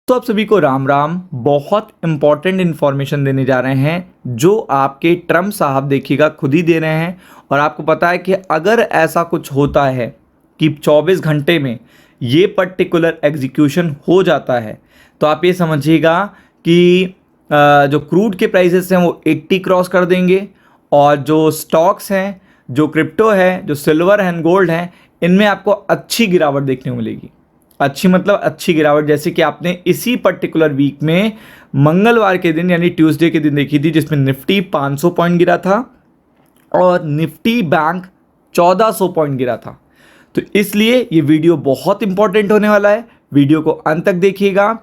तो आप सभी को राम राम। बहुत इंपॉर्टेंट इन्फॉर्मेशन देने जा रहे हैं जो आपके ट्रम्प साहब देखिएगा खुद ही दे रहे हैं। और आपको पता है कि अगर ऐसा कुछ होता है कि 24 घंटे में ये पर्टिकुलर एग्जीक्यूशन हो जाता है तो आप ये समझिएगा कि जो क्रूड के प्राइसेस हैं वो 80 क्रॉस कर देंगे और जो स्टॉक्स हैं, जो क्रिप्टो है, जो सिल्वर एंड गोल्ड हैं, इनमें आपको अच्छी गिरावट देखने को मिलेगी। अच्छी मतलब अच्छी गिरावट, जैसे कि आपने इसी पर्टिकुलर वीक में मंगलवार के दिन यानी ट्यूसडे के दिन देखी थी, जिसमें निफ्टी 500 पॉइंट गिरा था और निफ्टी बैंक 1400 पॉइंट गिरा था। तो इसलिए ये वीडियो बहुत इंपॉर्टेंट होने वाला है, वीडियो को अंत तक देखिएगा।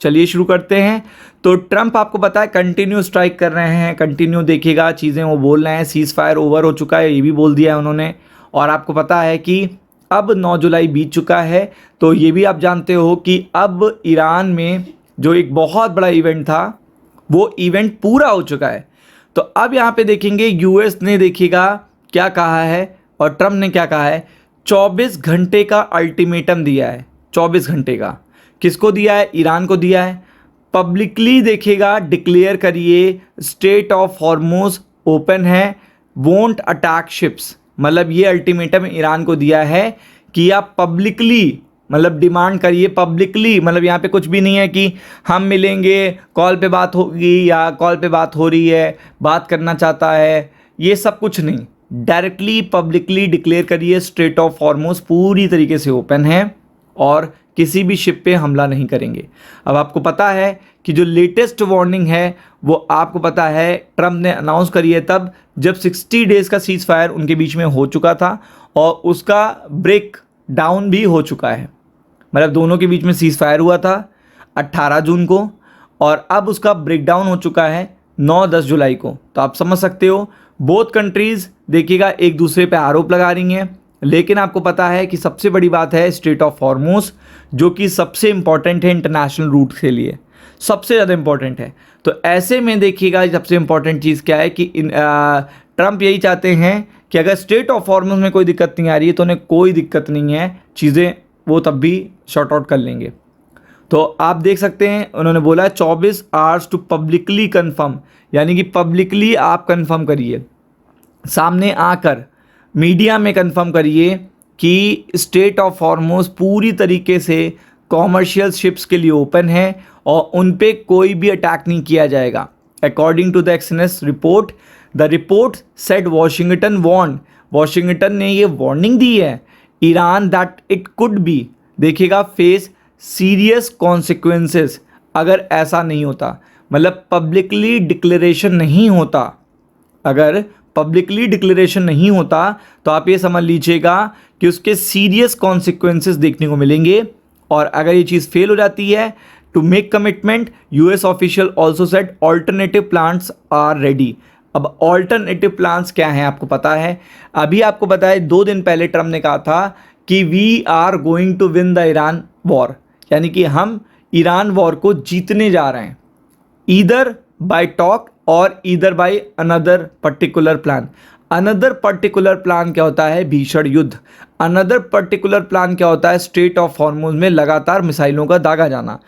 चलिए शुरू करते हैं। तो ट्रंप आपको पता है कंटिन्यू स्ट्राइक कर रहे हैं, कंटिन्यू देखिएगा चीज़ें वो बोल रहे हैं। सीज़ फायर ओवर हो चुका है, ये भी बोल दिया है उन्होंने। और आपको पता है कि अब 9 जुलाई बीत चुका है, तो ये भी आप जानते हो कि अब ईरान में जो एक बहुत बड़ा इवेंट था वो इवेंट पूरा हो चुका है। तो अब यहाँ पे देखेंगे यूएस ने देखिएगा क्या कहा है और ट्रम्प ने क्या कहा है। 24 घंटे का अल्टीमेटम दिया है। 24 घंटे का किसको दिया है? ईरान को दिया है। पब्लिकली देखिएगा डिक्लेयर करिए स्ट्रेट ऑफ हॉर्मुज ओपन है, वोंट अटैक शिप्स। मतलब ये अल्टीमेटम ईरान को दिया है कि आप पब्लिकली मतलब डिमांड करिए पब्लिकली। मतलब यहाँ पे कुछ भी नहीं है कि हम मिलेंगे, कॉल पे बात होगी या कॉल पे बात हो रही है, बात करना चाहता है, ये सब कुछ नहीं। डायरेक्टली पब्लिकली डिक्लेयर करिए स्ट्रेट ऑफ हॉर्मुज पूरी तरीके से ओपन है और किसी भी शिप पे हमला नहीं करेंगे। अब आपको पता है कि जो लेटेस्ट वार्निंग है वो आपको पता है ट्रम्प ने अनाउंस करी है तब जब 60 डेज़ का सीज़ फायर उनके बीच में हो चुका था और उसका ब्रेक डाउन भी हो चुका है। मतलब दोनों के बीच में सीज़ फायर हुआ था 18 जून को और अब उसका ब्रेक डाउन हो चुका है 9-10 जुलाई को। तो आप समझ सकते हो बोथ कंट्रीज़ देखिएगा एक दूसरे पे आरोप लगा रही हैं। लेकिन आपको पता है कि सबसे बड़ी बात है स्ट्रेट ऑफ हॉर्मुज, जो कि सबसे इंपॉर्टेंट है इंटरनेशनल रूट के लिए, सबसे ज़्यादा इंपॉर्टेंट है। तो ऐसे में देखिएगा सबसे इंपॉर्टेंट चीज़ क्या है कि ट्रम्प यही चाहते हैं कि अगर स्ट्रेट ऑफ हॉर्मुज में कोई दिक्कत नहीं आ रही है तो उन्हें कोई दिक्कत नहीं है, चीज़ें वो तब भी शॉर्ट आउट कर लेंगे। तो आप देख सकते हैं उन्होंने बोला है 24 आवर्स टू पब्लिकली कन्फर्म, यानी कि पब्लिकली आप कन्फर्म करिए, सामने आकर मीडिया में कन्फर्म करिए कि स्ट्रेट ऑफ हॉर्मुज पूरी तरीके से कॉमर्शियल शिप्स के लिए ओपन है और उन पे कोई भी अटैक नहीं किया जाएगा। According to the Axios report, the report said Washington warned, Washington ने ये वार्निंग दी है Iran that it could be देखिएगा फेस सीरियस कॉन्सिक्वेंसेस अगर ऐसा नहीं होता। मतलब पब्लिकली डिक्लेरेशन नहीं होता, अगर पब्लिकली डिक्लेरेशन नहीं होता तो आप ये समझ लीजिएगा कि उसके सीरियस कॉन्सिक्वेंसेस देखने को मिलेंगे। और अगर ये चीज़ फेल हो जाती है to make commitment, US official also said alternative plans are ready. अब ऑल्टरनेटिव प्लान्स क्या हैं आपको पता है? अभी आपको पता है 2 दिन पहले ट्रम्प ने कहा था कि we are going to win the Iran war, यानी कि हम ईरान वॉर को जीतने जा रहे हैं, ईदर बाय टॉक और either by another particular plan. Another particular plan क्या होता है? भीषण युद्ध। अनदर पर्टिकुलर प्लान क्या होता है? स्ट्रेट ऑफ हॉर्मुज में लगातार मिसाइलों का दागा जाना।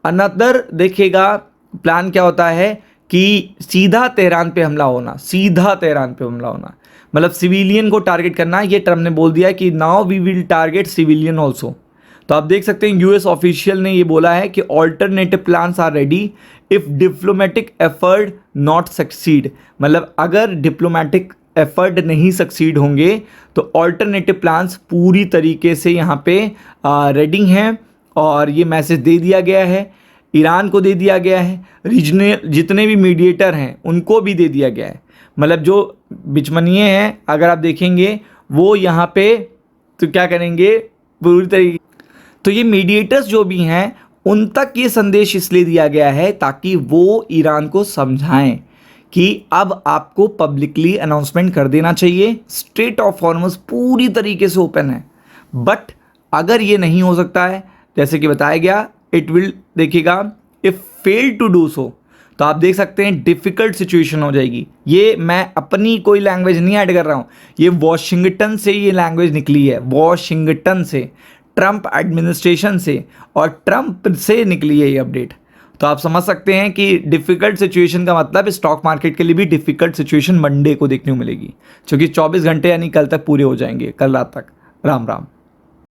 अनदर देखिएगा प्लान क्या होता है कि सीधा तेहरान पे हमला होना, सीधा तेहरान पे हमला होना, मतलब सिविलियन को टारगेट करना। ये ट्रम्प ने बोल दिया कि now we will target civilian also. तो आप देख सकते हैं यूएस ऑफिशियल ने ये बोला है कि alternative plans are ready if diplomatic effort not succeed. मतलब अगर डिप्लोमेटिक एफर्ट नहीं सक्सीड होंगे तो ऑल्टरनेटिव प्लान्स पूरी तरीके से यहाँ पे रेडी हैं। और ये मैसेज दे दिया गया है, ईरान को दे दिया गया है, रीजनल जितने भी मीडिएटर हैं उनको भी दे दिया गया है। मतलब जो बिचमनिए हैं अगर आप देखेंगे वो यहाँ पे तो क्या करेंगे पूरी तरीके। तो ये मीडिएटर्स जो भी हैं उन तक ये संदेश इसलिए दिया गया है ताकि वो ईरान को समझाएं कि अब आपको पब्लिकली अनाउंसमेंट कर देना चाहिए स्ट्रेट ऑफ हॉर्मुज पूरी तरीके से ओपन है। बट अगर ये नहीं हो सकता है जैसे कि बताया गया, इट विल देखिएगा if fail to do so, तो आप देख सकते हैं डिफ़िकल्ट सिचुएशन हो जाएगी। ये मैं अपनी कोई लैंग्वेज नहीं ऐड कर रहा हूँ, ये वॉशिंगटन से ये लैंग्वेज निकली है, वॉशिंगटन से। ट्रंप एडमिनिस्ट्रेशन से और ट्रंप से निकली है ये अपडेट। तो आप समझ सकते हैं कि डिफिकल्ट सिचुएशन का मतलब स्टॉक मार्केट के लिए भी डिफिकल्ट सिचुएशन मंडे को देखने को मिलेगी, क्योंकि 24 घंटे यानी कल तक पूरे हो जाएंगे, कल रात तक। राम राम।